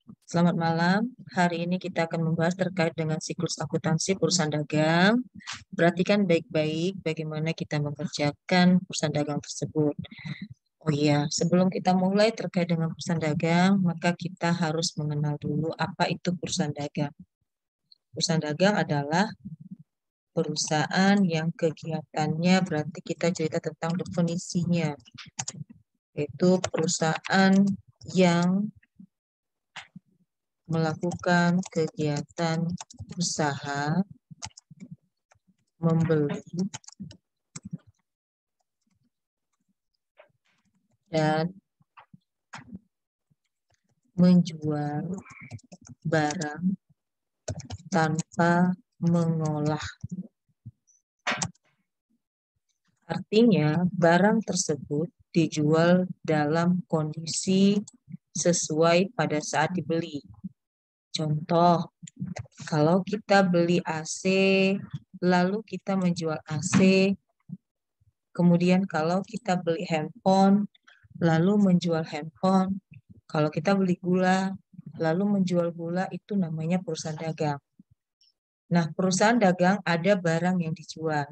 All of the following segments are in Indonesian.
Selamat malam. Hari ini kita akan membahas terkait dengan siklus akuntansi perusahaan dagang. Perhatikan baik-baik bagaimana kita mengerjakan perusahaan dagang tersebut. Oh iya, sebelum kita mulai terkait dengan perusahaan dagang, maka kita harus mengenal dulu apa itu perusahaan dagang. Perusahaan dagang adalah perusahaan yang kegiatannya, berarti kita cerita tentang definisinya, yaitu perusahaan yang melakukan kegiatan usaha membeli dan menjual barang tanpa mengolah. Artinya, barang tersebut dijual dalam kondisi sesuai pada saat dibeli. Contoh, kalau kita beli AC, lalu kita menjual AC, kemudian kalau kita beli handphone, lalu menjual handphone, kalau kita beli gula, lalu menjual gula, itu namanya perusahaan dagang. Nah, perusahaan dagang ada barang yang dijual,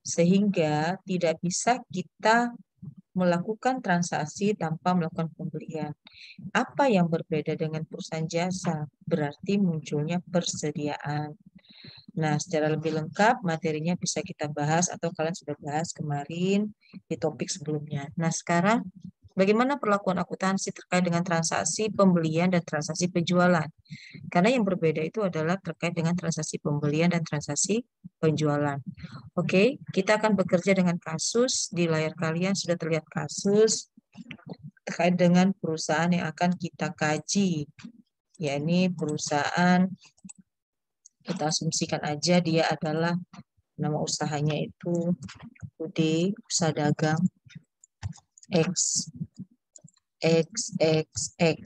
sehingga tidak bisa kita melakukan transaksi tanpa melakukan pembelian. Apa yang berbeda dengan perusahaan jasa? Berarti munculnya persediaan. Nah, secara lebih lengkap materinya bisa kita bahas atau kalian sudah bahas kemarin di topik sebelumnya. Nah, sekarang bagaimana perlakuan akuntansi terkait dengan transaksi pembelian dan transaksi penjualan? Karena yang berbeda itu adalah terkait dengan transaksi pembelian dan transaksi penjualan. Oke, kita akan bekerja dengan kasus. Di layar kalian sudah terlihat kasus terkait dengan perusahaan yang akan kita kaji, yakni perusahaan, kita asumsikan aja dia adalah nama usahanya itu UD, usaha dagang X, X, X, X.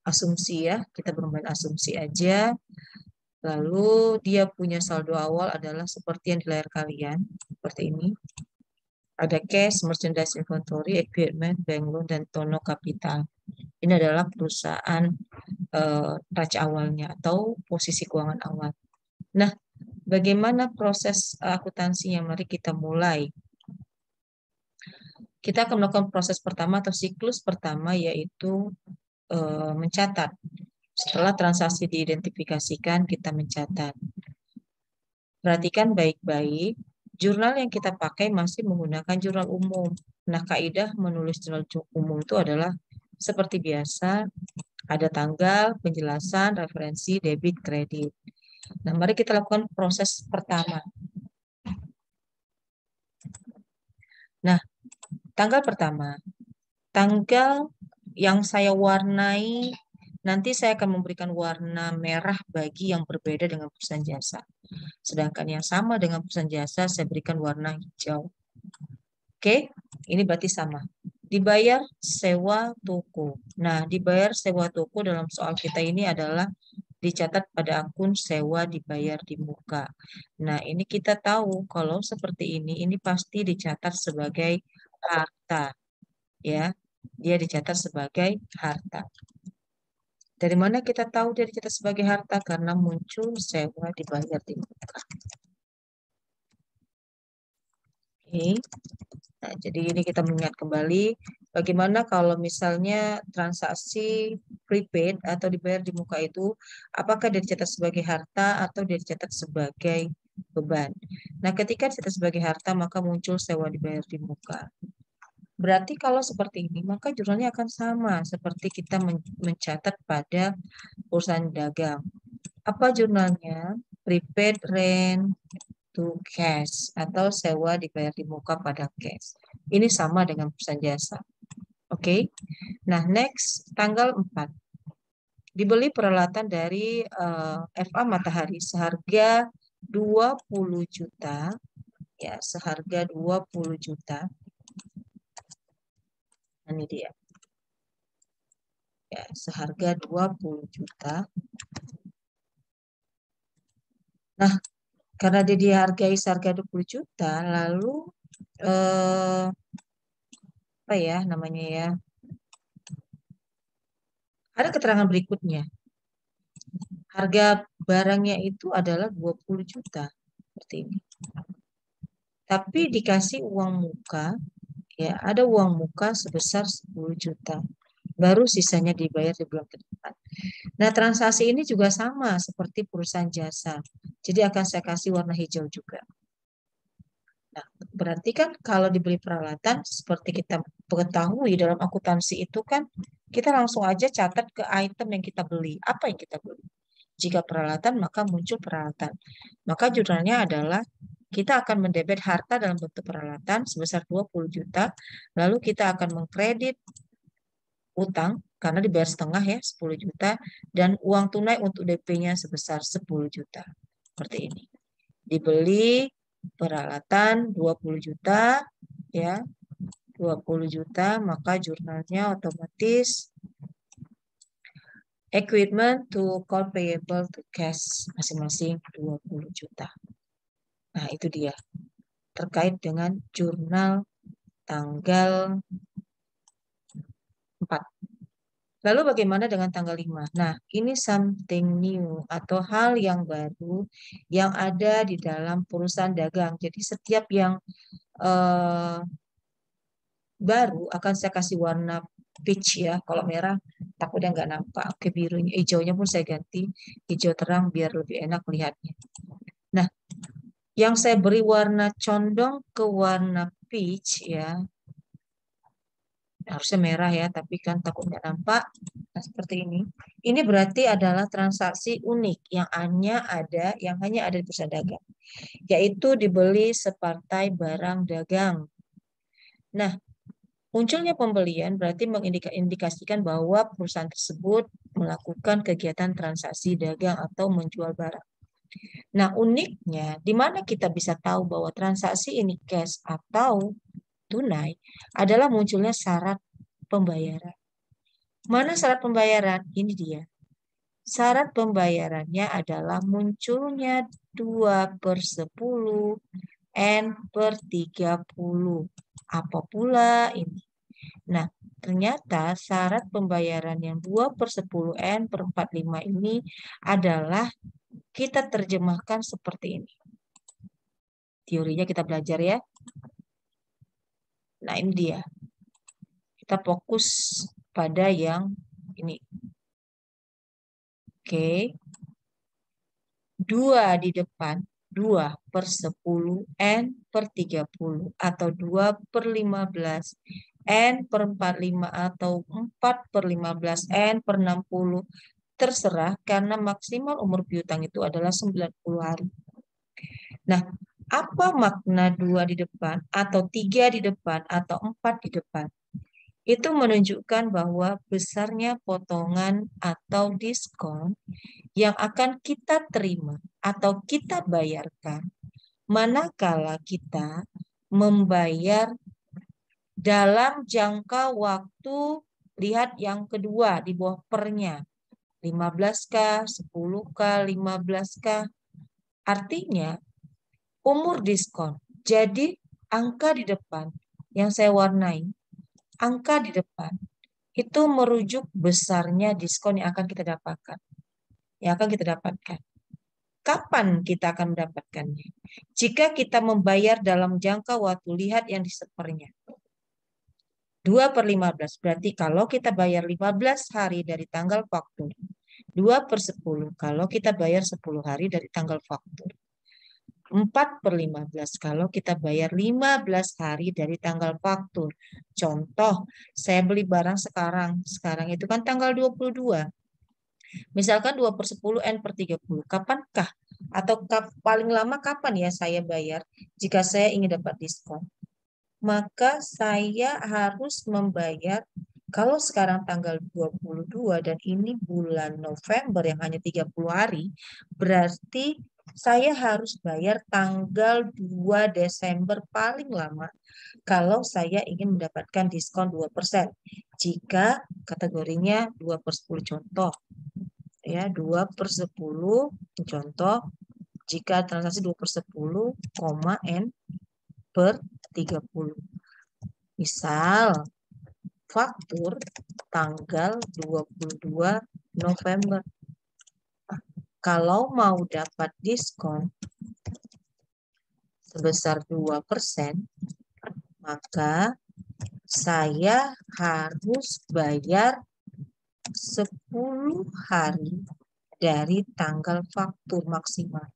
Asumsi ya, kita bermain asumsi aja. Lalu dia punya saldo awal adalah seperti yang di layar kalian, seperti ini. Ada cash, merchandise inventory, equipment, bank loan, dan tono capital. Ini adalah perusahaan raca awalnya atau posisi keuangan awal. Nah, bagaimana proses akuntansinya? Mari kita mulai. Kita akan melakukan proses pertama atau siklus pertama, yaitu mencatat. Setelah transaksi diidentifikasikan, kita mencatat. Perhatikan baik-baik, jurnal yang kita pakai masih menggunakan jurnal umum. Nah, kaidah menulis jurnal umum itu adalah seperti biasa, ada tanggal, penjelasan, referensi, debit, kredit. Nah, mari kita lakukan proses pertama. Nah, tanggal pertama. Tanggal yang saya warnai, nanti saya akan memberikan warna merah bagi yang berbeda dengan perusahaan jasa. Sedangkan yang sama dengan perusahaan jasa, saya berikan warna hijau. Oke, ini berarti sama. Dibayar sewa toko. Nah, dibayar sewa toko dalam soal kita ini adalah dicatat pada akun sewa dibayar di muka. Nah, ini kita tahu kalau seperti ini pasti dicatat sebagai harta, ya. Dia dicatat sebagai harta. Dari mana kita tahu dia dicatat sebagai harta? Karena muncul sewa dibayar di muka. Oke. Nah, jadi ini kita mengingat kembali bagaimana kalau misalnya transaksi prepaid atau dibayar di muka itu, apakah dia dicatat sebagai harta atau dia dicatat sebagai beban. Nah, ketika dicatat sebagai harta, maka muncul sewa dibayar di muka. Berarti kalau seperti ini, maka jurnalnya akan sama seperti kita mencatat pada perusahaan dagang. Apa jurnalnya? Prepaid rent to cash atau sewa dibayar di muka pada cash. Ini sama dengan perusahaan jasa. Oke. Nah, next tanggal 4. Dibeli peralatan dari FA Matahari seharga 20 juta, ya, seharga 20 juta. Ini dia. Ya, seharga 20 juta. Nah, karena dia dihargai seharga 20 juta, lalu apa ya namanya ya? Ada keterangan berikutnya. Harga barangnya itu adalah 20 juta. Seperti ini. Tapi dikasih uang muka, ya ada uang muka sebesar 10 juta. Baru sisanya dibayar di bulan ke depan. Nah, transaksi ini juga sama seperti perusahaan jasa. Jadi akan saya kasih warna hijau juga. Nah, berarti kan kalau dibeli peralatan, seperti kita ketahui dalam akuntansi itu kan, kita langsung aja catat ke item yang kita beli. Apa yang kita beli? Jika peralatan, maka muncul peralatan. Maka jurnalnya adalah kita akan mendebit harta dalam bentuk peralatan sebesar 20 juta, lalu kita akan mengkredit utang karena dibayar setengah ya 10 juta dan uang tunai untuk DP-nya sebesar 10 juta. Seperti ini. Dibeli peralatan 20 juta ya. 20 juta maka jurnalnya otomatis equipment to call payable to cash masing-masing 20 juta. Nah, itu dia terkait dengan jurnal tanggal 4. Lalu bagaimana dengan tanggal 5? Nah, ini something new atau hal yang baru yang ada di dalam perusahaan dagang. Jadi setiap yang eh, baru akan saya kasih warna peach ya. Kalau merah takutnya nggak nampak. Oke, birunya, hijaunya pun saya ganti hijau terang biar lebih enak lihatnya. Nah, yang saya beri warna condong ke warna peach ya. Harusnya merah ya, tapi kan takut nggak nampak. Nah, seperti ini. Ini berarti adalah transaksi unik yang hanya ada di perusahaan dagang, yaitu dibeli separtai barang dagang. Nah, munculnya pembelian berarti mengindikasikan bahwa perusahaan tersebut melakukan kegiatan transaksi dagang atau menjual barang. Nah, uniknya, di mana kita bisa tahu bahwa transaksi ini cash atau tunai adalah munculnya syarat pembayaran. Mana syarat pembayaran? Ini dia. Syarat pembayarannya adalah munculnya 2/10 N per 30. Apa pula ini? Nah, ternyata syarat pembayaran yang 2/10 N per 45 ini adalah kita terjemahkan seperti ini. Teorinya kita belajar ya. Nah, ini dia. Kita fokus pada yang ini. Oke. 2 di depan, 2/10 N per 30 atau 2/15 N per 45 atau 4/15 N per 60. Terserah karena maksimal umur piutang itu adalah 90 hari. Nah, apa makna 2 di depan atau 3 di depan atau 4 di depan? Itu menunjukkan bahwa besarnya potongan atau diskon yang akan kita terima atau kita bayarkan manakala kita membayar dalam jangka waktu, lihat yang kedua di bawah pernya, 15K, 10K, 15K. Artinya umur diskon. Jadi angka di depan yang saya warnai, angka di depan itu merujuk besarnya diskon yang akan kita dapatkan. Yang akan kita dapatkan. Kapan kita akan mendapatkannya? Jika kita membayar dalam jangka waktu, lihat yang di sepernya. 2/15, berarti kalau kita bayar 15 hari dari tanggal faktur. 2/10, kalau kita bayar 10 hari dari tanggal faktur. 4/15, kalau kita bayar 15 hari dari tanggal faktur. Contoh, saya beli barang sekarang itu kan tanggal 22. Misalkan 2/10 N per 30. Kapankah? Atau paling lama kapan ya saya bayar jika saya ingin dapat diskon? Maka saya harus membayar, kalau sekarang tanggal 22 dan ini bulan November yang hanya 30 hari, berarti saya harus bayar tanggal 2 Desember paling lama kalau saya ingin mendapatkan diskon 2%. Jika kategorinya 2/10 contoh. Ya, 2/10 contoh jika transaksi 2/10, N per 30. Misal faktur tanggal 22 November. Kalau mau dapat diskon sebesar 2%, maka saya harus bayar 10 hari dari tanggal faktur maksimal.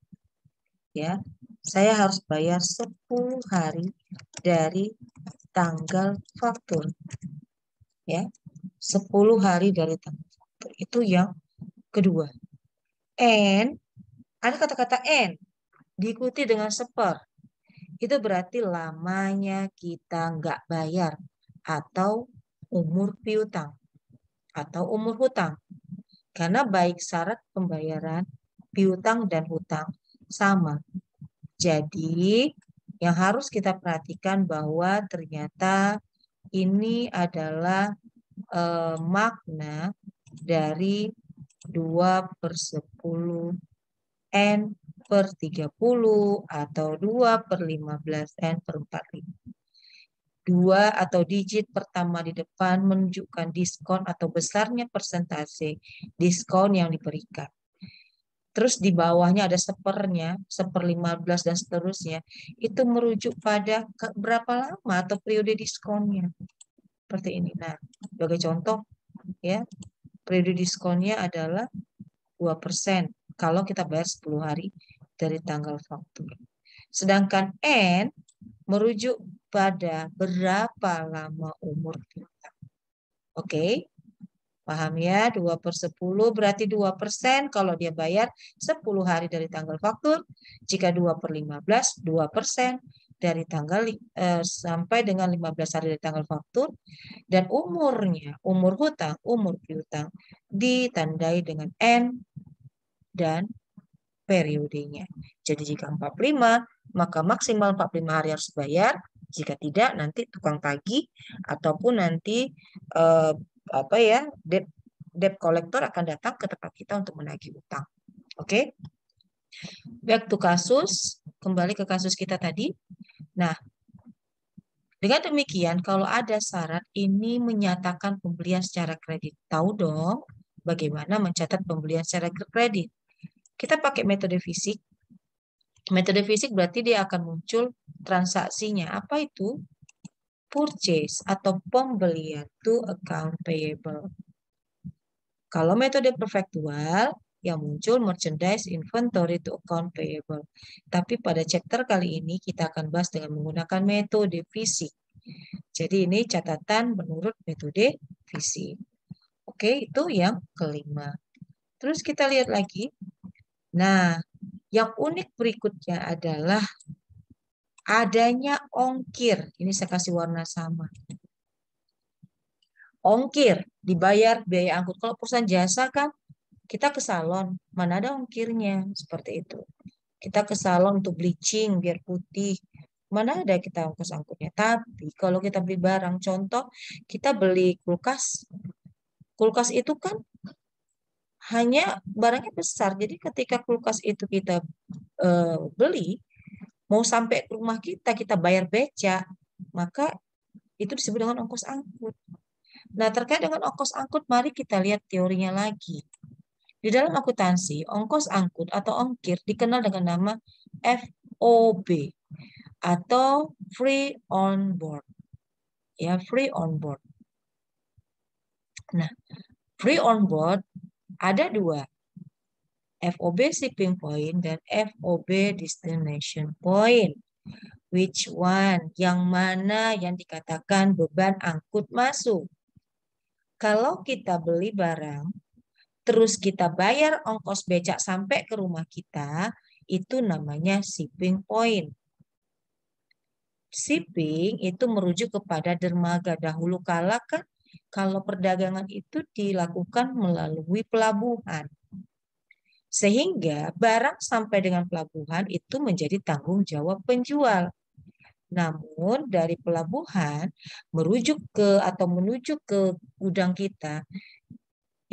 Ya, saya harus bayar 10 hari dari tanggal faktur. Ya, 10 hari dari tanggal faktur. Itu yang kedua. And, ada kata-kata and, diikuti dengan seper. Itu berarti lamanya kita nggak bayar atau umur piutang atau umur hutang. Karena baik syarat pembayaran piutang dan hutang sama. Jadi yang harus kita perhatikan bahwa ternyata ini adalah makna dari 2/10 N/30 atau 2/15 N/45. 2 atau digit pertama di depan menunjukkan diskon atau besarnya persentase diskon yang diberikan. Terus di bawahnya ada sepernya, 1/15 dan seterusnya. Itu merujuk pada berapa lama atau periode diskonnya. Seperti ini. Nah, sebagai contoh ya, periode diskonnya adalah 2% kalau kita bayar 10 hari dari tanggal faktur. Sedangkan N merujuk pada berapa lama umur piutang. Oke, paham ya? 2/10 berarti 2% kalau dia bayar 10 hari dari tanggal faktur. Jika 2/15, 2% dari tanggal sampai dengan 15 hari dari tanggal faktur. Dan umurnya, umur hutang, umur piutang ditandai dengan N dan periodenya. Jadi jika 45, maka maksimal 45 hari harus bayar. Jika tidak, nanti tukang tagih ataupun nanti debt collector akan datang ke tempat kita untuk menagih utang. Oke? Back to kasus, kembali ke kasus kita tadi. Nah, dengan demikian, kalau ada syarat ini menyatakan pembelian secara kredit. Tahu dong bagaimana mencatat pembelian secara kredit. Kita pakai metode fisik. Metode fisik berarti dia akan muncul transaksinya. Apa itu? Purchase atau pembelian to account payable. Kalau metode perfektual, yang muncul merchandise inventory to account payable. Tapi pada chapter kali ini kita akan bahas dengan menggunakan metode fisik. Jadi ini catatan menurut metode fisik. Oke, itu yang kelima. Terus kita lihat lagi. Nah, yang unik berikutnya adalah adanya ongkir. Ini saya kasih warna sama. Ongkir, dibayar biaya angkut. Kalau perusahaan jasa kan, kita ke salon, mana ada ongkirnya. Seperti itu. Kita ke salon untuk bleaching, biar putih. Mana ada kita ongkos angkutnya. Tapi kalau kita beli barang, contoh, kita beli kulkas. Kulkas itu kan hanya barangnya besar. Jadi ketika kulkas itu kita beli, mau sampai ke rumah kita bayar beca, maka itu disebut dengan ongkos angkut. Nah, terkait dengan ongkos angkut, mari kita lihat teorinya lagi. Di dalam akuntansi, ongkos angkut atau ongkir dikenal dengan nama FOB atau free on board. Ya, free on board. Nah, free on board ada dua. FOB shipping point dan FOB destination point. Which one? Yang mana yang dikatakan beban angkut masuk? Kalau kita beli barang, terus kita bayar ongkos becak sampai ke rumah kita, itu namanya shipping point. Shipping itu merujuk kepada dermaga. Dahulu kala kan kalau perdagangan itu dilakukan melalui pelabuhan. Sehingga barang sampai dengan pelabuhan itu menjadi tanggung jawab penjual. Namun dari pelabuhan menuju ke gudang kita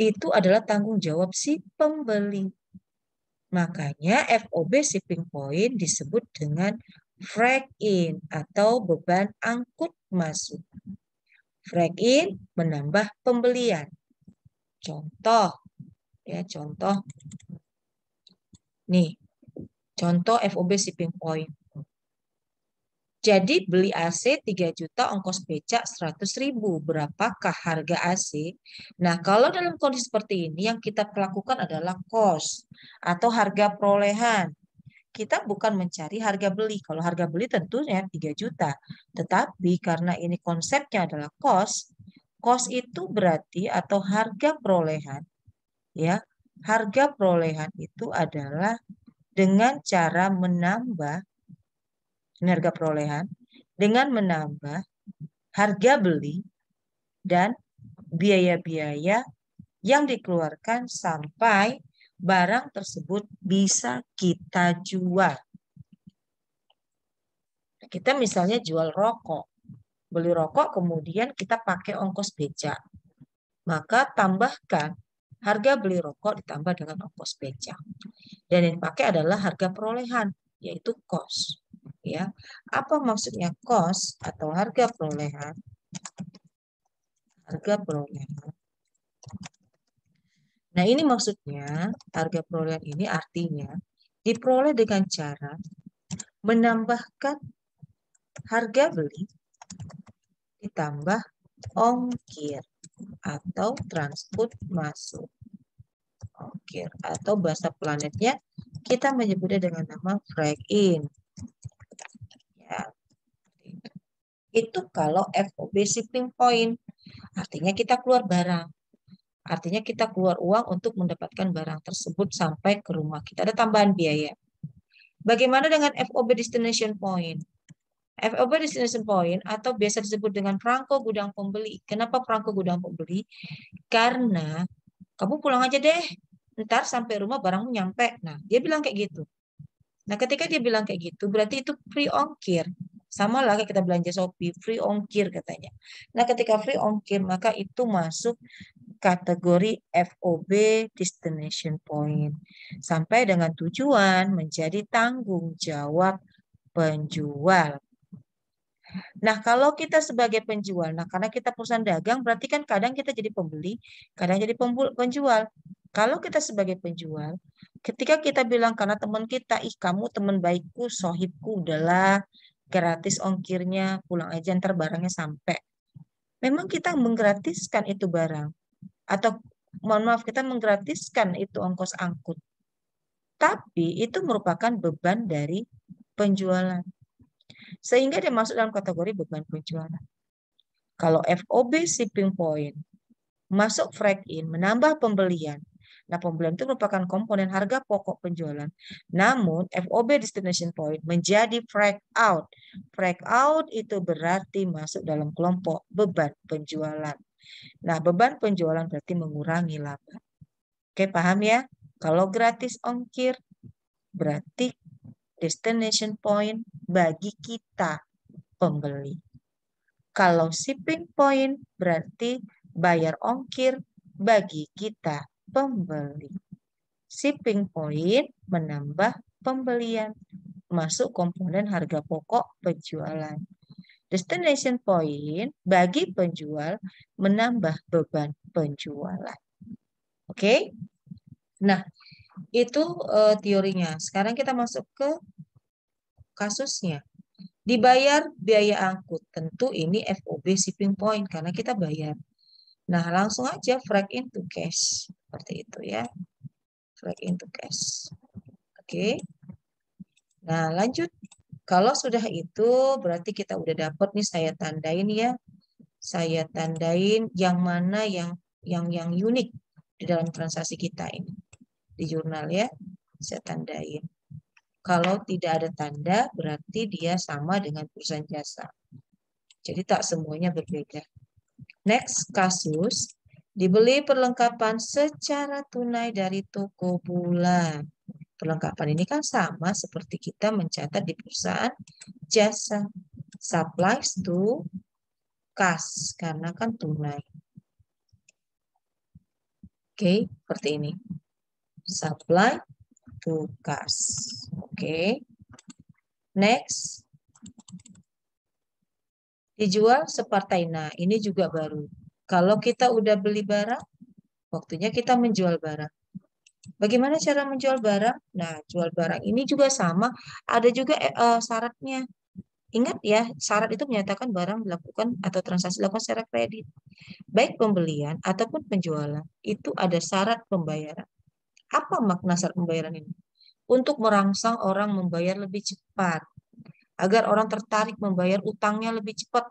itu adalah tanggung jawab si pembeli. Makanya FOB shipping point disebut dengan freight in atau beban angkut masuk. Break in menambah pembelian. Contoh, ya contoh. Nih, contoh FOB shipping point. Jadi beli AC 3 juta, ongkos becak 100.000. Berapakah harga AC? Nah, kalau dalam kondisi seperti ini yang kita lakukan adalah cost atau harga perolehan. Kita bukan mencari harga beli. Kalau harga beli tentunya 3 juta. Tetapi karena ini konsepnya adalah cost, cost itu berarti atau harga perolehan, ya. Harga perolehan itu adalah dengan cara menambah harga perolehan dengan menambah harga beli dan biaya-biaya yang dikeluarkan sampai barang tersebut bisa kita jual. Kita misalnya jual rokok, beli rokok kemudian kita pakai ongkos becak. Maka tambahkan harga beli rokok ditambah dengan ongkos becak. Dan yang dipakai adalah harga perolehan, yaitu cost. Ya, apa maksudnya cost atau harga perolehan? Harga perolehan. Nah, ini maksudnya harga perolehan ini artinya diperoleh dengan cara menambahkan harga beli ditambah ongkir atau transport masuk. Ongkir atau bahasa planetnya kita menyebutnya dengan nama break in. Ya, itu kalau FOB shipping point, artinya kita keluar barang. Artinya kita keluar uang untuk mendapatkan barang tersebut sampai ke rumah kita. Ada tambahan biaya. Bagaimana dengan FOB destination point? FOB destination point atau biasa disebut dengan perangko gudang pembeli. Kenapa perangko gudang pembeli? Karena kamu pulang aja deh, ntar sampai rumah barangmu nyampe. Nah, dia bilang kayak gitu. Nah, ketika dia bilang kayak gitu, berarti itu free ongkir. Sama lah kayak kita belanja Shopee, free ongkir katanya. Nah, ketika free ongkir, maka itu masuk kategori FOB destination point. Sampai dengan tujuan menjadi tanggung jawab penjual. Nah, kalau kita sebagai penjual, nah karena kita perusahaan dagang, berarti kan kadang kita jadi pembeli, kadang jadi penjual. Kalau kita sebagai penjual, ketika kita bilang karena teman kita, ih kamu teman baikku, sohibku, udahlah gratis ongkirnya, pulang aja ntar barangnya sampai. Memang kita menggratiskan itu barang. Atau mohon maaf, kita menggratiskan itu ongkos angkut. Tapi itu merupakan beban dari penjualan. Sehingga dia masuk dalam kategori beban penjualan. Kalau FOB shipping point masuk break in menambah pembelian. Nah, pembelian itu merupakan komponen harga pokok penjualan. Namun, FOB destination point menjadi break out. Break out itu berarti masuk dalam kelompok beban penjualan. Nah, beban penjualan berarti mengurangi laba. Oke, paham ya? Kalau gratis ongkir berarti destination point bagi kita pembeli. Kalau shipping point berarti bayar ongkir bagi kita pembeli. Shipping point menambah pembelian, masuk komponen harga pokok penjualan. Destination point bagi penjual menambah beban penjualan. Oke? Nah, itu teorinya. Sekarang kita masuk ke kasusnya. Dibayar biaya angkut. Tentu ini FOB shipping point karena kita bayar. Nah, langsung aja frag into cash. Seperti itu ya. Frag into cash. Oke. Nah, lanjut. Kalau sudah itu berarti kita udah dapat nih, saya tandain ya. Saya tandain yang mana yang unik di dalam transaksi kita ini. Di jurnal ya. Saya tandain. Kalau tidak ada tanda, berarti dia sama dengan perusahaan jasa. Jadi tak semuanya berbeda. Next, kasus. Dibeli perlengkapan secara tunai dari toko bulan. Perlengkapan ini kan sama seperti kita mencatat di perusahaan jasa. Supplies to cash, karena kan tunai. Oke, seperti ini. Supply to cash. Oke. Next. Dijual separtai. Nah, ini juga baru. Kalau kita udah beli barang, waktunya kita menjual barang. Bagaimana cara menjual barang? Nah, jual barang ini juga sama. Ada juga syaratnya. Ingat ya, syarat itu menyatakan barang dilakukan atau transaksi dilakukan secara kredit. Baik pembelian ataupun penjualan, itu ada syarat pembayaran. Apa makna syarat pembayaran ini? Untuk merangsang orang membayar lebih cepat, agar orang tertarik membayar utangnya lebih cepat.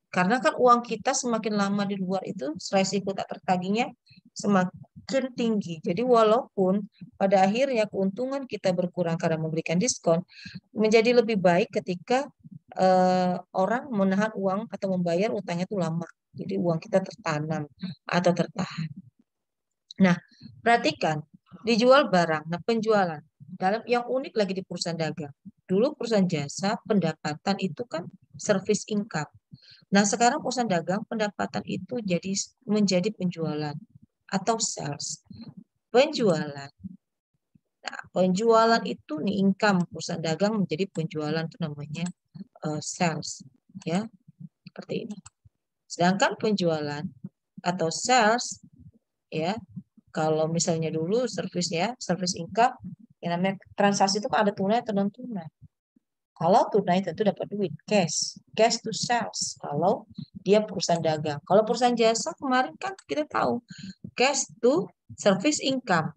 Karena kan uang kita semakin lama di luar itu, resiko tak tertagihnya semakin tinggi. Jadi walaupun pada akhirnya keuntungan kita berkurang karena memberikan diskon, menjadi lebih baik ketika orang menahan uang atau membayar utangnya itu lama. Jadi uang kita tertanam atau tertahan. Nah, perhatikan, dijual barang, nah penjualan. Dalam yang unik lagi di perusahaan dagang. Dulu perusahaan jasa, pendapatan itu kan service income. Nah, sekarang perusahaan dagang, pendapatan itu menjadi penjualan atau sales. Penjualan. Nah, penjualan itu nih income perusahaan dagang menjadi penjualan itu namanya sales, ya, seperti ini. Sedangkan penjualan atau sales, ya, kalau misalnya dulu service ya, service income, yang namanya transaksi itu kan ada tunai atau non tunai. Kalau tunai tentu dapat duit, cash to sales. Kalau dia perusahaan dagang. Kalau perusahaan jasa kemarin kan kita tahu cash to service income.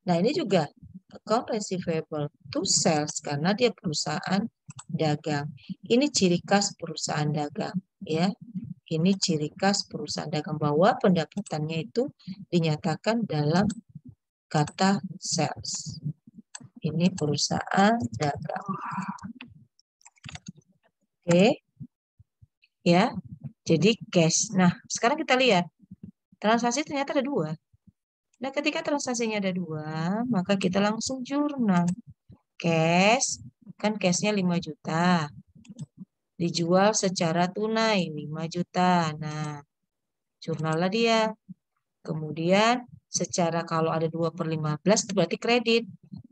Nah ini juga account receivable to sales karena dia perusahaan dagang. Ini ciri khas perusahaan dagang, ya. Ini ciri khas perusahaan dagang bahwa pendapatannya itu dinyatakan dalam kata sales. Ini perusahaan dagang. Oke, ya. Jadi cash. Nah, sekarang kita lihat transaksi ternyata ada dua. Nah, ketika transaksinya ada dua, maka kita langsung jurnal. Cash, kan cashnya 5 juta. Dijual secara tunai 5 juta. Nah, jurnalnya dia. Kemudian secara kalau ada 2/15 itu berarti kredit.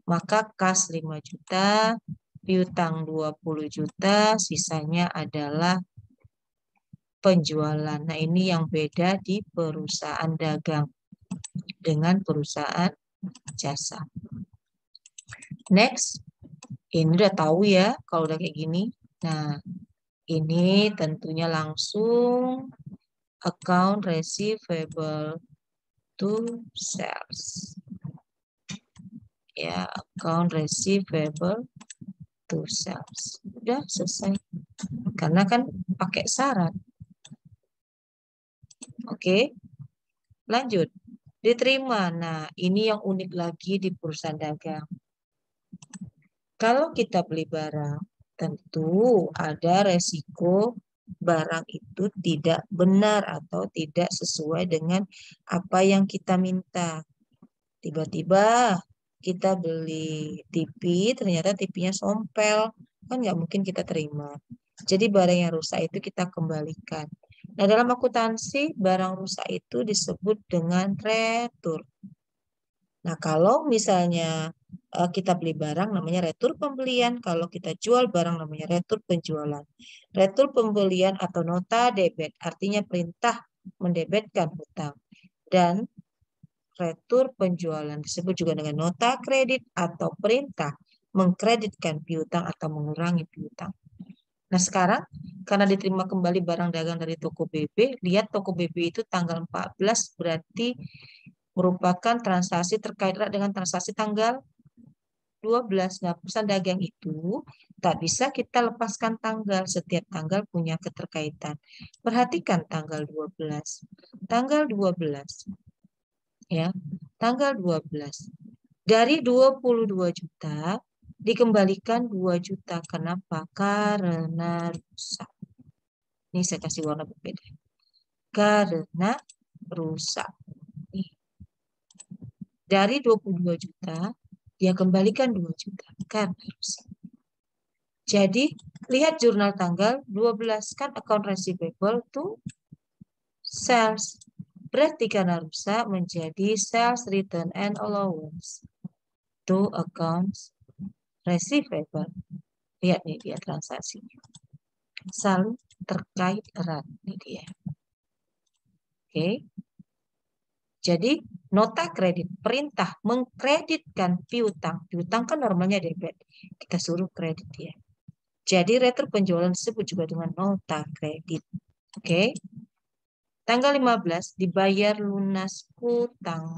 Maka kas 5 juta, piutang 20 juta, sisanya adalah penjualan. Nah, ini yang beda di perusahaan dagang dengan perusahaan jasa. Next, ini udah tahu ya kalau udah kayak gini. Nah, ini tentunya langsung account receivable to sales. Ya, account receivable to sales. Udah selesai. Karena kan pakai syarat. Oke, lanjut. Diterima. Nah, ini yang unik lagi di perusahaan dagang. Kalau kita beli barang, tentu ada resiko barang itu tidak benar atau tidak sesuai dengan apa yang kita minta. Tiba-tiba kita beli TV, ternyata TV-nya sompel, kan nggak mungkin kita terima. Jadi barang yang rusak itu kita kembalikan. Nah, dalam akuntansi, barang rusak itu disebut dengan retur. Nah, kalau misalnya kita beli barang namanya retur pembelian, kalau kita jual barang namanya retur penjualan. Retur pembelian atau nota debit artinya perintah mendebetkan hutang. Dan retur penjualan disebut juga dengan nota kredit atau perintah mengkreditkan piutang atau mengurangi piutang. Nah, sekarang karena diterima kembali barang dagang dari toko BB, lihat toko BB itu tanggal 14 berarti merupakan transaksi terkait dengan transaksi tanggal 12. Nah, perusahaan dagang itu tak bisa kita lepaskan tanggal. Setiap tanggal punya keterkaitan. Perhatikan tanggal 12. Tanggal 12. Ya, tanggal 12. Dari 22 juta dikembalikan 2 juta. Kenapa? Karena rusak. Ini saya kasih warna berbeda. Karena rusak. Nih. Dari 22 juta, dia kembalikan 2 juta. Karena rusak. Jadi, lihat jurnal tanggal 12. Kan account receivable to sales. Berarti karena rusak menjadi sales return and allowance to accounts receivable. Lihat nih dia transaksinya. Saldo terkait erat. Ini dia. Oke. Jadi nota kredit, perintah mengkreditkan piutang. Piutang kan normalnya debit. Kita suruh kredit ya. Jadi retro penjualan disebut juga dengan nota kredit. Oke. Tanggal 15 dibayar lunas hutang.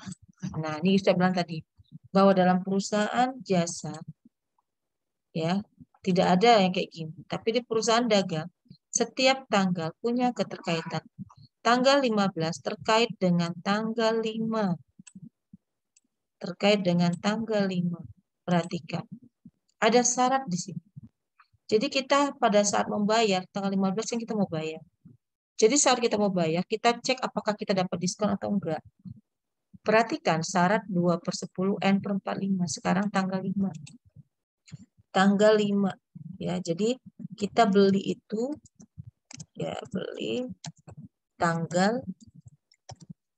Nah, ini saya bilang tadi bahwa dalam perusahaan jasa ya, tidak ada yang kayak gini. Tapi di perusahaan dagang setiap tanggal punya keterkaitan. Tanggal 15 terkait dengan tanggal 5. Terkait dengan tanggal 5. Perhatikan. Ada syarat di sini. Jadi kita pada saat membayar, tanggal 15 yang kita mau bayar. Jadi saat kita mau bayar, kita cek apakah kita dapat diskon atau enggak. Perhatikan syarat 2/10 N/45. Sekarang tanggal 5. Tanggal 5. Ya, jadi kita beli itu, ya beli tanggal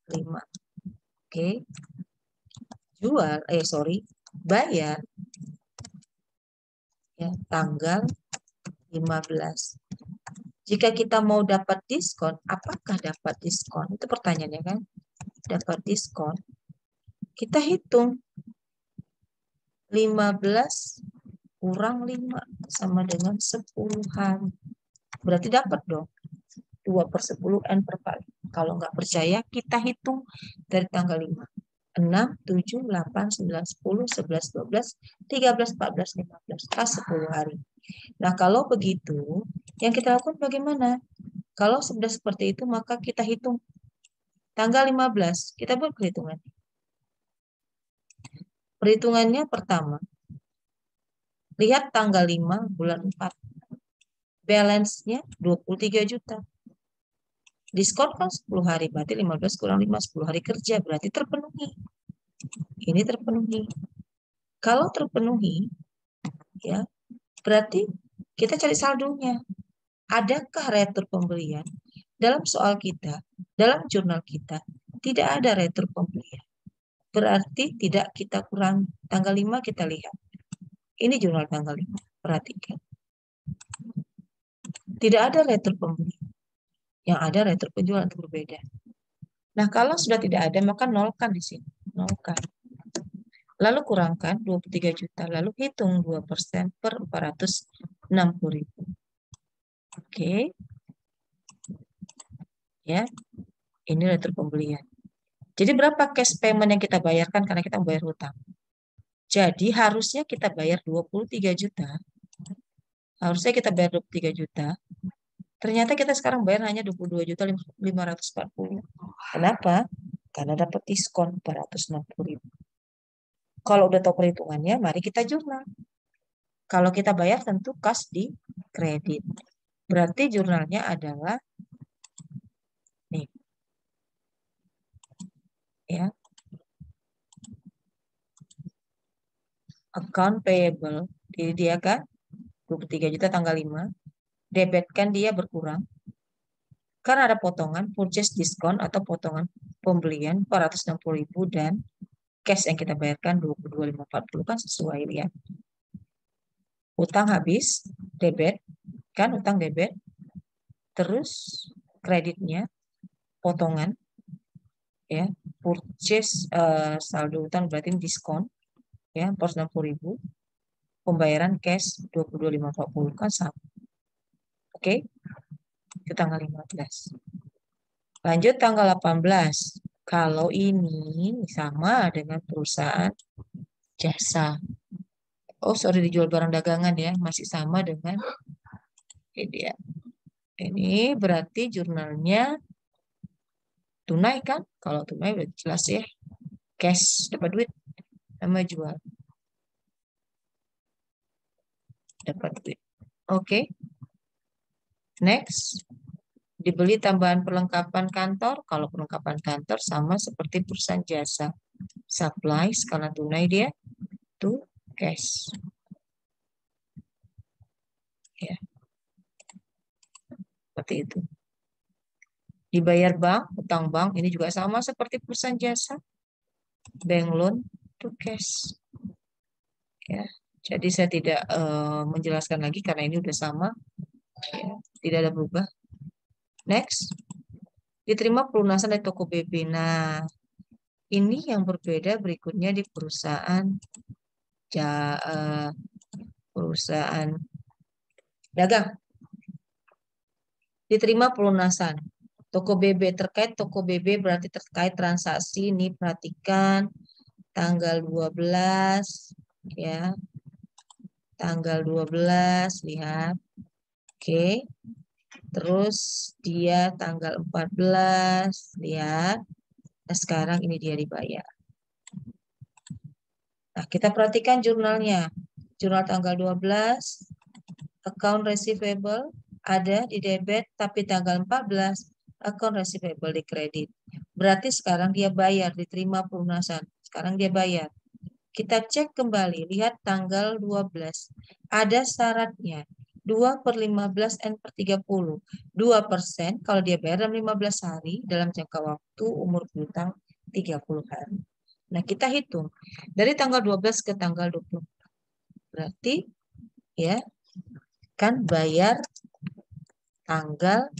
5. Oke. Bayar ya tanggal 15. Jika kita mau dapat diskon, apakah dapat diskon? Itu pertanyaannya kan. Dapat diskon. Kita hitung 15 kurang 5 sama dengan 10 hari. Berarti dapat dong 2/10 N/45. Kalau nggak percaya, kita hitung dari tanggal 5. 6, 7, 8, 9, 10, 11, 12, 13, 14, 15. Pas 10 hari. Nah, kalau begitu, yang kita lakukan bagaimana? Kalau sudah seperti itu, maka kita hitung tanggal 15. Kita buat perhitungan. Perhitungannya pertama. Lihat tanggal 5 bulan 4. Balance-nya 23 juta. Diskon kan 10 hari, berarti 15 kurang 5, 10 hari kerja, berarti terpenuhi. Ini terpenuhi. Kalau terpenuhi, ya berarti kita cari saldonya. Adakah retur pembelian? Dalam soal kita, dalam jurnal kita, tidak ada retur pembelian. Berarti tidak kita kurang. Tanggal 5 kita lihat. Ini jurnal tanggal 5. Perhatikan. Tidak ada retur pembelian. Yang ada retur penjualan itu berbeda. Nah, kalau sudah tidak ada, maka nolkan di sini. Nolkan. Lalu kurangkan 23 juta. Lalu hitung 2% per 460.000. Oke. Ya. Ini retur pembelian. Jadi berapa cash payment yang kita bayarkan karena kita membayar hutang? Jadi harusnya kita bayar 23 juta. Harusnya kita bayar 23 juta. Ternyata kita sekarang bayar hanya 22 juta 540. Kenapa? Karena dapat diskon 460.000. Kalau udah tahu perhitungannya, mari kita jurnal. Kalau kita bayar tentu kas di kredit. Berarti jurnalnya adalah nih. Ya. Account payable. Jadi dia kan 23 juta tanggal 5. Debit kan dia berkurang. Karena ada potongan purchase diskon atau potongan pembelian 460.000 dan cash yang kita bayarkan 22.540 kan sesuai ya. Utang habis, debit, kan utang debit. Terus kreditnya potongan ya, purchase saldo utang berarti diskon ya 460.000. Pembayaran cash 22.540 kan sama. Oke. Itu tanggal 15. Lanjut tanggal 18. Kalau ini sama dengan perusahaan jasa. Oh, sorry, dijual barang dagangan ya. Masih sama dengan ini ya. Ini berarti jurnalnya tunai kan? Kalau tunai udah jelas ya. Cash, dapat duit. Sama jual. Dapat duit. Oke. Next. Dibeli tambahan perlengkapan kantor. Kalau perlengkapan kantor sama seperti perusahaan jasa. Supply, skala tunai dia. To cash. Ya. Seperti itu. Dibayar bank, utang bank, ini juga sama seperti perusahaan jasa. Bank loan to cash. Ya. Jadi saya tidak menjelaskan lagi karena ini udah sama. Ya, tidak ada berubah. Next, diterima pelunasan dari toko BB. Nah, ini yang berbeda berikutnya di perusahaan perusahaan dagang. Diterima pelunasan. Toko BB terkait toko BB berarti terkait transaksi. Ini perhatikan tanggal 12 ya. Tanggal 12 lihat. Oke. Terus dia tanggal 14 lihat. Nah, sekarang ini dia dibayar. Nah, kita perhatikan jurnalnya. Jurnal tanggal 12, account receivable ada di debit, tapi tanggal 14, account receivable di kredit. Berarti sekarang dia bayar, diterima pelunasan. Sekarang dia bayar. Kita cek kembali, lihat tanggal 12. Ada syaratnya. 2/15 N/30. 2% kalau dia bayar dalam 15 hari, dalam jangka waktu umur piutang 30 hari. Nah, kita hitung. Dari tanggal 12 ke tanggal 20. Berarti, ya, kan bayar tanggal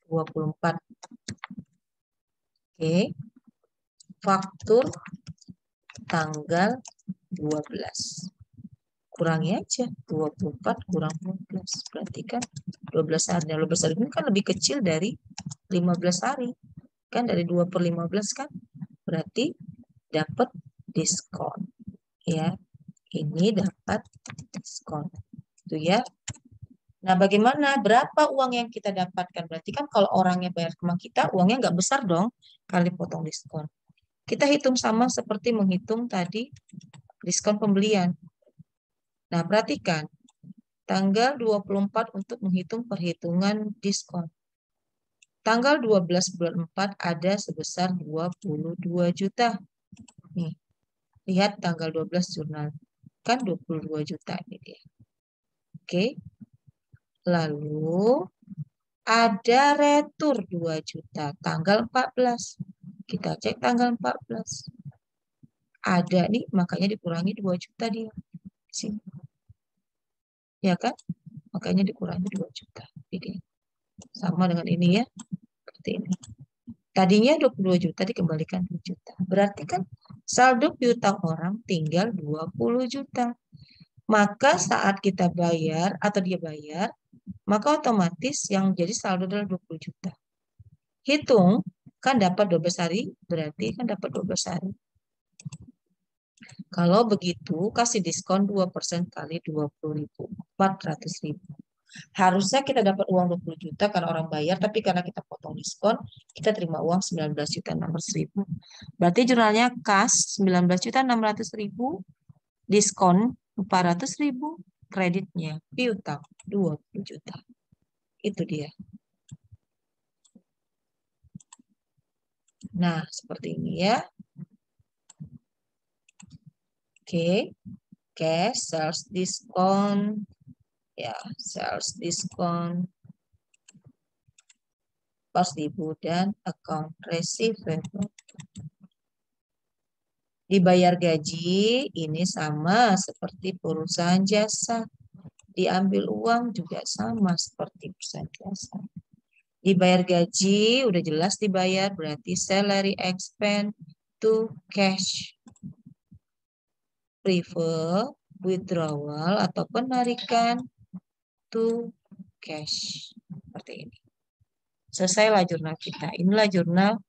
24. Oke. Faktur tanggal 12. Kurangi aja 24 kurang 12 berarti kan 12 hari. 12 hari ini kan lebih kecil dari 15 hari kan, dari 2/15 kan, berarti dapat diskon ya, ini dapat diskon itu ya. Nah, bagaimana berapa uang yang kita dapatkan? Berarti kan kalau orangnya bayar ke kita, uangnya nggak besar dong kali potong diskon. Kita hitung sama seperti menghitung tadi diskon pembelian. Nah, perhatikan. Tanggal 24 untuk menghitung perhitungan diskon. Tanggal 12 bulan 4 ada sebesar 22 juta. Nih, lihat tanggal 12 jurnal. Kan 22 juta ini dia. Oke. Lalu ada retur 2 juta tanggal 14. Kita cek tanggal 14. Ada nih, makanya dikurangi 2 juta dia. Sini. Ya kan? Makanya dikurangi 2 juta. Jadi sama dengan ini ya. Seperti ini. Tadinya 22 juta dikembalikan 2 juta. Berarti kan saldo piutang orang tinggal 20 juta. Maka saat kita bayar atau dia bayar, maka otomatis yang jadi saldo adalah 20 juta. Hitung, kan dapat 12 hari, berarti kan dapat 12 hari. Kalau begitu, kasih diskon 2% kali 20.000, 400.000. Harusnya kita dapat uang 20 juta karena orang bayar, tapi karena kita potong diskon, kita terima uang 19.600.000. Berarti jurnalnya kas 19.600.000, diskon 400.000, kreditnya piutang 20 juta. Itu dia. Nah, seperti ini ya. Oke. Cash, sales discount, ya, sales discount, cost ibu dan account receivable. Dibayar gaji, ini sama seperti perusahaan jasa. Diambil uang juga sama seperti perusahaan jasa. Dibayar gaji, udah jelas dibayar, berarti salary expense to cash. Prefer, withdrawal, atau penarikan to cash. Seperti ini. Selesailah jurnal kita. Inilah jurnal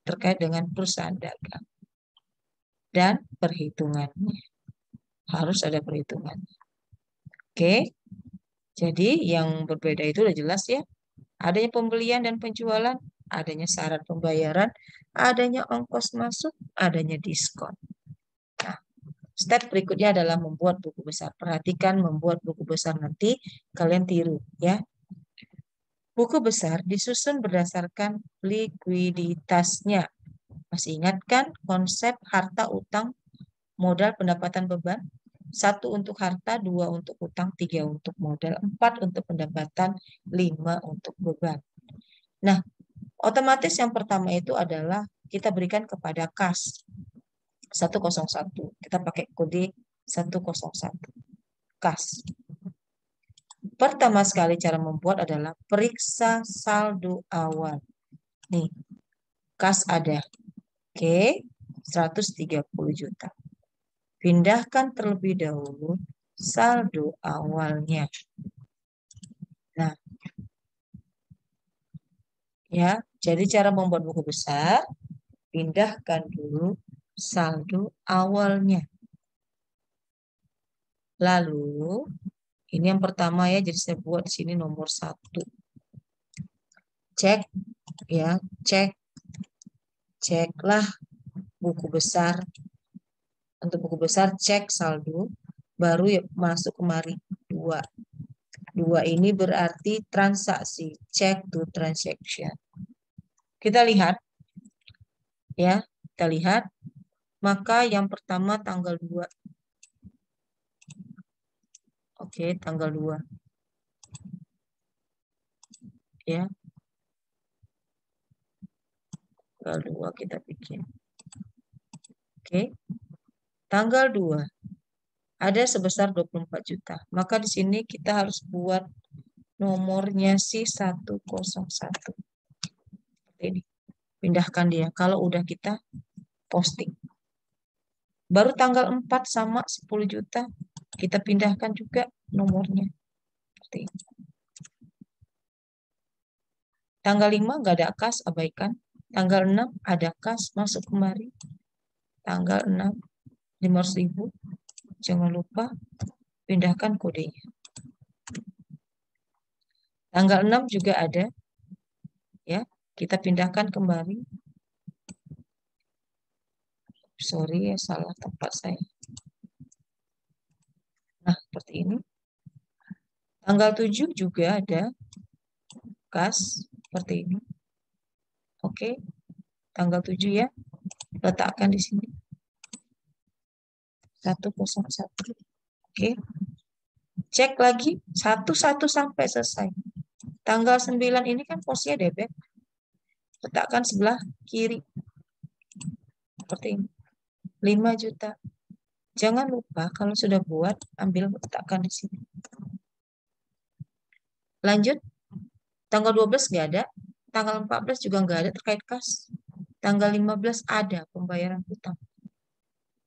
terkait dengan perusahaan dagang. Dan perhitungannya. Harus ada perhitungannya. Oke. Jadi yang berbeda itu udah jelas ya. Adanya pembelian dan penjualan, adanya syarat pembayaran, adanya ongkos masuk, adanya diskon. Nah, step berikutnya adalah membuat buku besar. Perhatikan membuat buku besar, nanti kalian tiru ya. Buku besar disusun berdasarkan likuiditasnya. Masih ingat kan konsep harta, utang, modal, pendapatan, beban? 1 untuk harta, 2 untuk utang, 3 untuk modal, 4 untuk pendapatan, 5 untuk beban. Nah, otomatis yang pertama itu adalah kita berikan kepada kas 101. Kita pakai kode 101. Kas. Pertama sekali cara membuat adalah periksa saldo awal. Nih, kas ada. Oke, 130 juta. Pindahkan terlebih dahulu saldo awalnya. Nah, ya, jadi cara membuat buku besar, pindahkan dulu saldo awalnya. Lalu, ini yang pertama ya, jadi saya buat di sini nomor 1. Cek, ya, ceklah buku besar. Untuk buku besar, cek saldo, baru ya masuk kemari 2. 2 ini berarti transaksi, check to transaction. Kita lihat, ya, kita lihat. Maka yang pertama tanggal 2. Oke, tanggal 2. Ya, tanggal 2 kita bikin. Oke, tanggal 2 ada sebesar 24 juta. Maka di sini kita harus buat nomornya si 101. Ini. Pindahkan dia. Kalau udah kita posting. Baru tanggal 4 sama 10 juta. Kita pindahkan juga nomornya. Seperti ini. Tanggal 5 nggak ada kas, abaikan. Tanggal 6 ada kas, masuk kemari. Tanggal 6, 500.000. Jangan lupa pindahkan kodenya. Tanggal 6 juga ada. Ya, kita pindahkan kembali. Sorry ya, salah tempat saya. Nah, seperti ini. Tanggal 7 juga ada kas seperti ini. Oke. Tanggal 7 ya. Letakkan di sini. 101. Oke. Cek lagi 11 sampai selesai. Tanggal 9 ini kan posnya debit. Letakkan sebelah kiri. Seperti ini. 5 juta. Jangan lupa kalau sudah buat, ambil letakkan di sini. Lanjut. Tanggal 12 nggak ada. Tanggal 14 juga nggak ada terkait kas. Tanggal 15 ada pembayaran hutang.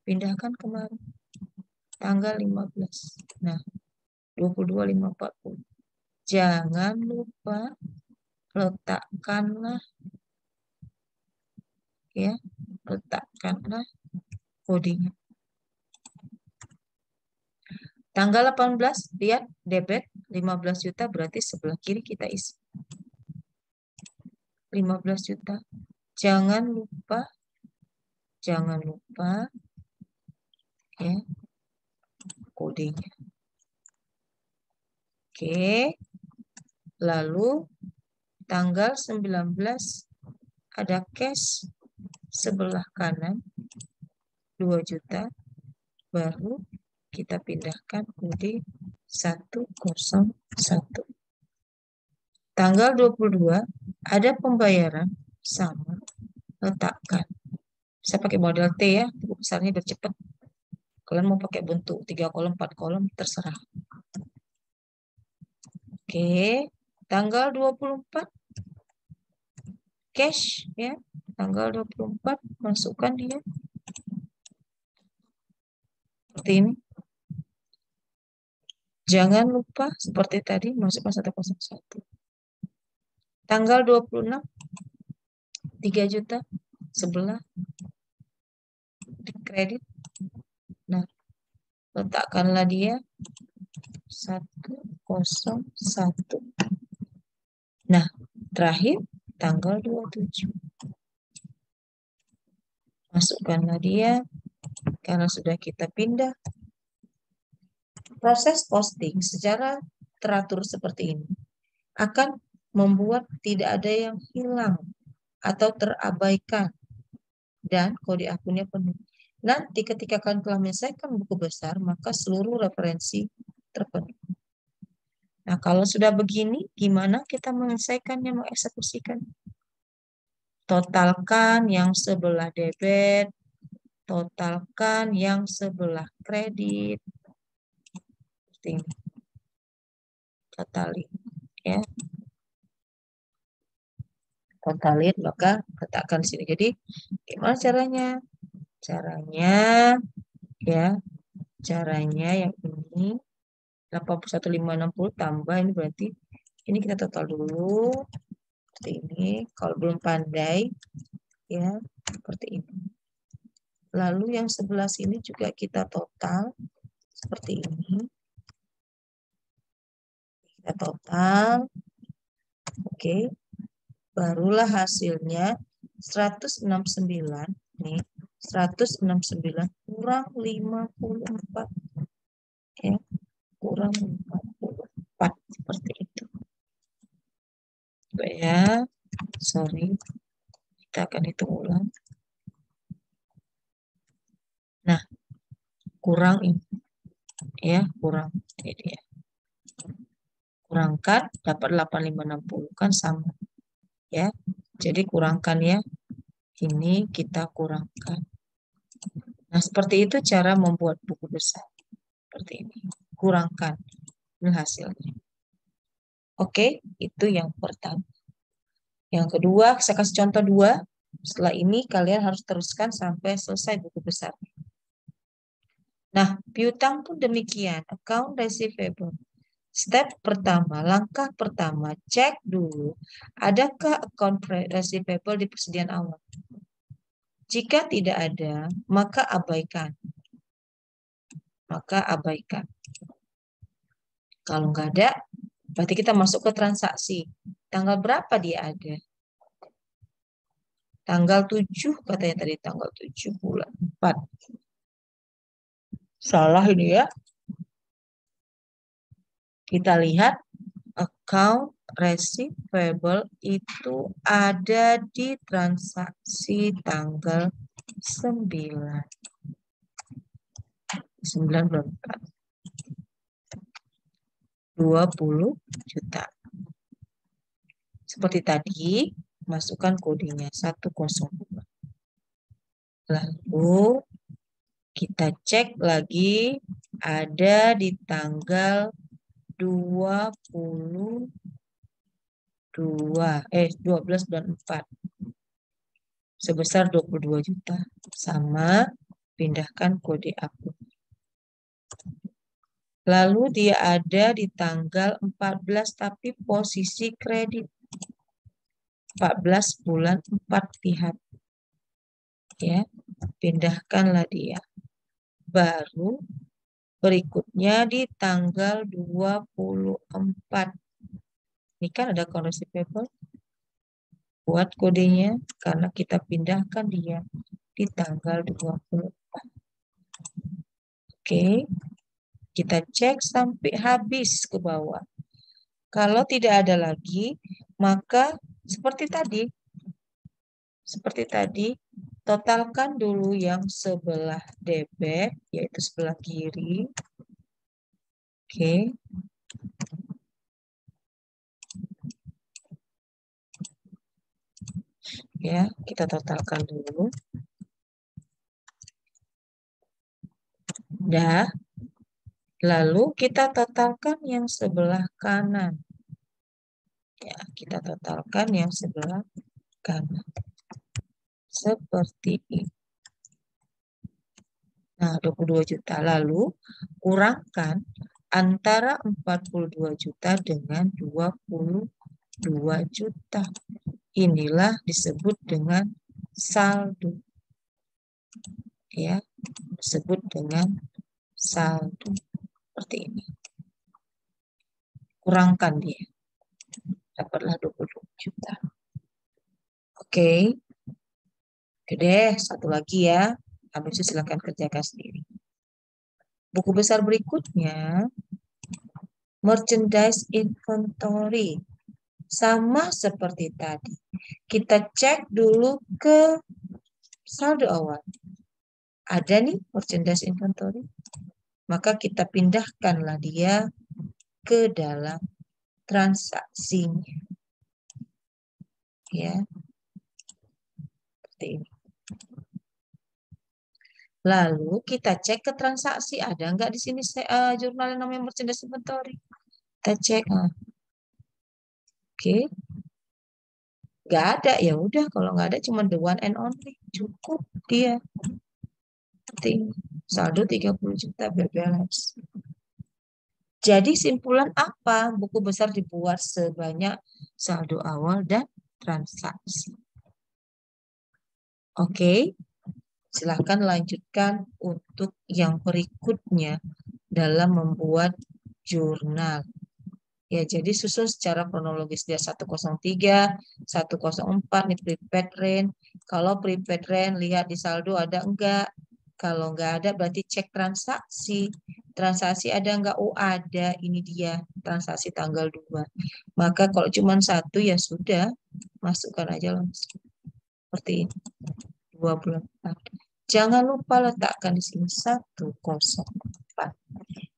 Pindahkan kemarin. Tanggal 15. Nah, 22, 5, 40. Jangan lupa letakkanlah, ya, letakkanlah kodenya. Tanggal 18, lihat debit 15 juta, berarti sebelah kiri kita isi. 15 juta. Jangan lupa, ya, kodenya. Oke. Lalu tanggal 19 ada cash sebelah kanan 2 juta, baru kita pindahkan kode 101. Tanggal 22 ada pembayaran sama, letakkan. Saya pakai model T ya, besarnya biar cepat. Kalian mau pakai bentuk 3 kolom, 4 kolom, terserah. Oke, tanggal 24 cash ya. Tanggal 24 masukkan dia. Seperti ini. Jangan lupa seperti tadi masukkan 101. Tanggal 26 3 juta sebelah di kredit. Nah, letakkanlah dia 101. Nah, terakhir tanggal 27. Masukkanlah dia karena sudah kita pindah. Proses posting secara teratur seperti ini akan membuat tidak ada yang hilang atau terabaikan dan kode akunnya penuh. Nanti ketika kalian telah menyelesaikan buku besar, maka seluruh referensi terpenuhi. Nah, kalau sudah begini, gimana kita menyelesaikannya, mengeksekusikan? Totalkan yang sebelah debit, totalkan yang sebelah kredit. Seperti ini. totalin ya. Totalin maka letakkan sini. Jadi gimana caranya? Caranya ya, caranya yang ini 81.560 tambah ini berarti ini kita total dulu seperti ini. Kalau belum pandai ya seperti ini. Lalu yang sebelah sini juga kita total seperti ini. Kita total. Oke. Barulah hasilnya 169 nih. 169 kurang 54 ya. Kurang 54 seperti itu. Coba ya. Sorry. Kita akan hitung ulang. Nah, kurang ini ya, kurang ini ya. Kurangkan dapat 8560 kan sama ya. Jadi kurangkan ya. Ini kita kurangkan. Nah, seperti itu cara membuat buku besar. Seperti ini. Kurangkan. Ini hasilnya. Oke, itu yang pertama. Yang kedua, saya kasih contoh dua. Setelah ini kalian harus teruskan sampai selesai buku besar. Nah, piutang pun demikian. Account receivable. Step pertama, langkah pertama, cek dulu adakah account receivable di persediaan awal. Jika tidak ada, maka abaikan. Kalau nggak ada, berarti kita masuk ke transaksi. Tanggal berapa dia ada? Tanggal 7, katanya tadi tanggal 7 bulan 4. Salah ini ya. Kita lihat account receivable itu ada di transaksi tanggal 9. 9 bulan 4. 20 juta. Seperti tadi, masukkan kodenya 102. Lalu kita cek lagi ada di tanggal 12 bulan 4 sebesar 22 juta. Sama, pindahkan kode akun. Lalu dia ada di tanggal 14 tapi posisi kredit. 14 bulan 4 lihat. Ya, pindahkanlah dia. Baru berikutnya di tanggal 24. Ini kan ada account receivable. Buat kodenya karena kita pindahkan dia di tanggal 24. Oke. Kita cek sampai habis ke bawah. Kalau tidak ada lagi, maka seperti tadi, totalkan dulu yang sebelah debit, yaitu sebelah kiri. Oke. Ya, kita totalkan dulu. Dah. Lalu kita totalkan yang sebelah kanan. Ya, kita totalkan yang sebelah kanan. Seperti ini. Nah, 22 juta. Lalu kurangkan antara 42 juta dengan 22 juta. Inilah disebut dengan saldo. Ya, disebut dengan saldo. Seperti ini. Kurangkan dia. Dapatlah 22 juta. Oke. Oke deh, satu lagi ya. Habis itu silakan kerjakan sendiri. Buku besar berikutnya, merchandise inventory. Sama seperti tadi. Kita cek dulu ke saldo awal. Ada nih merchandise inventory. Maka kita pindahkanlah dia ke dalam transaksinya. Ya. Seperti ini. Lalu kita cek ke transaksi. Ada nggak di sini jurnal yang namanya merchandise inventory? Kita cek. Oke, nggak ada ya udah. Kalau nggak ada cuma the one and only. Cukup dia. Penting. Saldo 30 juta berbalance. Jadi simpulan apa? Buku besar dibuat sebanyak saldo awal dan transaksi. Oke, silahkan lanjutkan untuk yang berikutnya dalam membuat jurnal. Ya, jadi susun secara kronologis dia 103, 104 nih prepaid rent. Kalau prepaid rent lihat di saldo ada enggak? Kalau enggak ada berarti cek transaksi. Transaksi ada enggak? Oh, ada. Ini dia transaksi tanggal 2. Maka kalau cuma satu ya sudah, masukkan aja langsung. Seperti ini. 24. Jangan lupa letakkan di sini 104.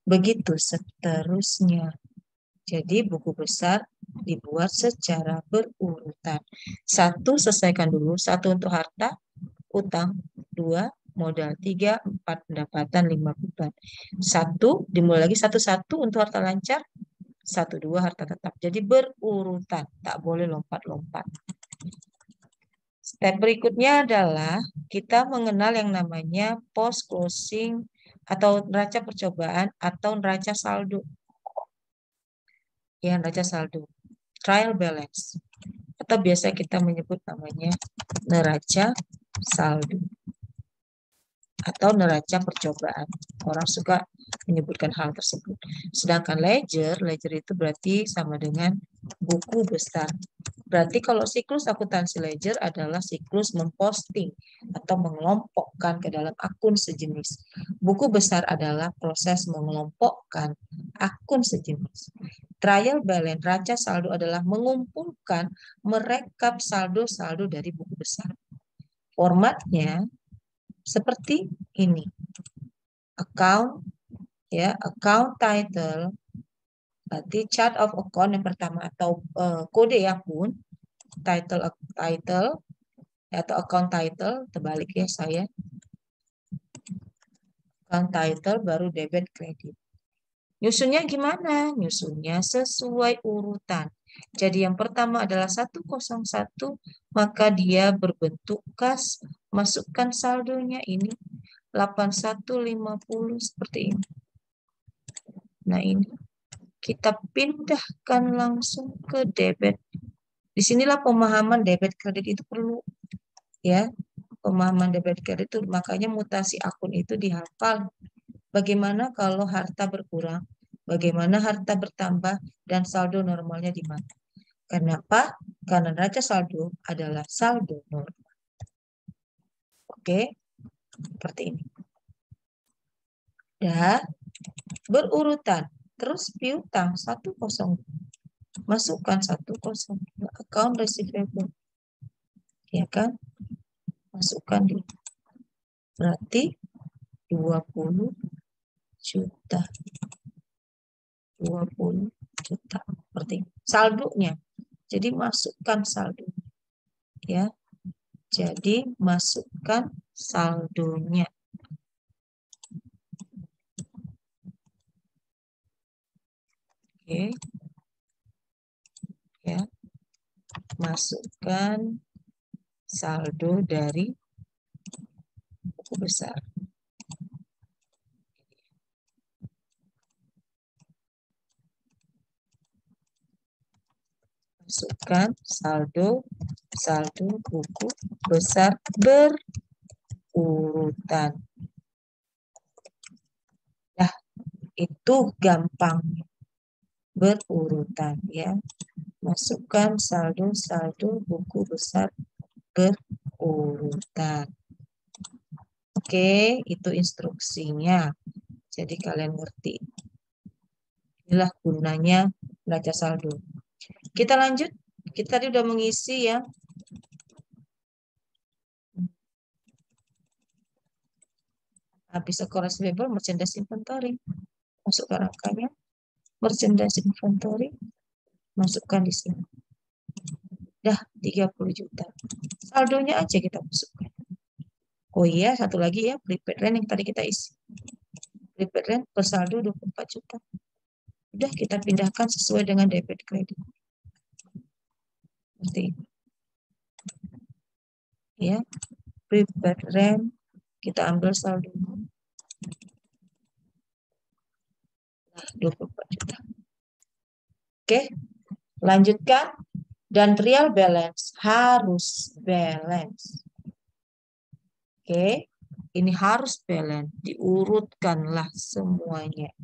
Begitu seterusnya. Jadi buku besar dibuat secara berurutan. Satu, selesaikan dulu. Satu untuk harta, utang. Dua, modal. Tiga, empat, pendapatan. Lima, beban. Satu, dimulai lagi. Satu-satu untuk harta lancar. Satu, dua, harta tetap. Jadi berurutan. Tak boleh lompat-lompat. Step berikutnya adalah kita mengenal yang namanya post closing atau neraca percobaan atau neraca saldo. Ya, neraca saldo. Trial balance. Atau biasa kita menyebut namanya neraca saldo atau neraca percobaan. Orang suka menyebutkan hal tersebut. Sedangkan ledger, ledger itu berarti sama dengan buku besar. Berarti kalau siklus akuntansi ledger adalah siklus memposting atau mengelompokkan ke dalam akun sejenis. Buku besar adalah proses mengelompokkan akun sejenis. Trial balance, raca saldo adalah mengumpulkan, merekap saldo-saldo dari buku besar. Formatnya seperti ini. Account, ya, account title, berarti chart of account yang pertama atau kode akun, title atau account title, terbalik ya saya. Account title baru debit kredit. Nyusunnya gimana? Nyusunnya sesuai urutan. Jadi yang pertama adalah 101, maka dia berbentuk kas. Masukkan saldonya ini 8150 seperti ini. Nah ini kita pindahkan langsung ke debit. Disinilah pemahaman debit kredit itu perlu ya. Pemahaman debit kredit itu makanya mutasi akun itu dihafal. Bagaimana kalau harta berkurang? Bagaimana harta bertambah dan saldo normalnya di mana? Kenapa? Karena neraca saldo adalah saldo normal. Oke, seperti ini. Dan berurutan. Terus piutang 10. Masukkan 10. Account receivable. Ya kan? Masukkan di. Berarti 20 juta. 20 juta. Seperti ini. Saldonya. Jadi masukkan saldo. Ya. Jadi masukkan saldonya. Oke. Ya. Masukkan saldo dari buku besar. Masukkan saldo buku besar berurutan. Nah, itu gampang berurutan ya. Masukkan saldo buku besar berurutan. Oke, itu instruksinya. Jadi kalian ngerti. Inilah gunanya neraca saldo. Kita lanjut. Kita tadi udah mengisi ya. Habis account receivable, merchandise inventory. Masuk ke rangkanya. Merchandise inventory. Masukkan di sini. Dah 30 juta. Saldonya aja kita masukkan. Oh iya, satu lagi ya, prepaid rent yang tadi kita isi. Prepaid rent bersaldo 24 juta. Udah kita pindahkan sesuai dengan debit kredit. Seperti itu. Ya, prepaid rent kita ambil saldo 24 juta. Oke, lanjutkan. Dan real balance harus balance. Oke, ini harus balance. Diurutkanlah semuanya.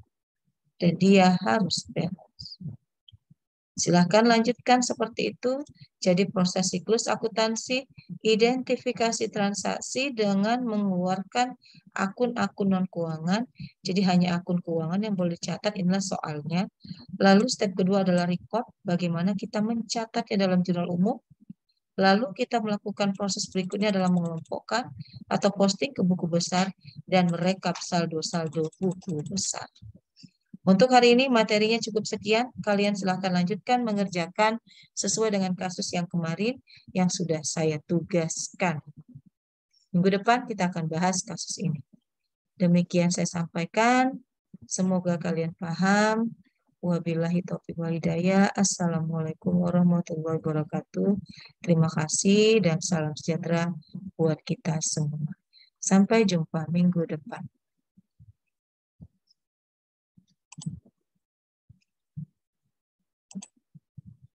Dan dia harus balance. Silahkan lanjutkan seperti itu. Jadi proses siklus akuntansi, identifikasi transaksi dengan mengeluarkan akun-akun non-keuangan. Jadi hanya akun keuangan yang boleh dicatat, inilah soalnya. Lalu step kedua adalah record, bagaimana kita mencatatnya dalam jurnal umum. Lalu kita melakukan proses berikutnya adalah mengelompokkan atau posting ke buku besar dan merekap saldo-saldo buku besar. Untuk hari ini materinya cukup sekian. Kalian silahkan lanjutkan mengerjakan sesuai dengan kasus yang kemarin yang sudah saya tugaskan. Minggu depan kita akan bahas kasus ini. Demikian saya sampaikan. Semoga kalian paham. Wabillahi taufiq wal hidayah. Assalamualaikum warahmatullahi wabarakatuh. Terima kasih dan salam sejahtera buat kita semua. Sampai jumpa minggu depan.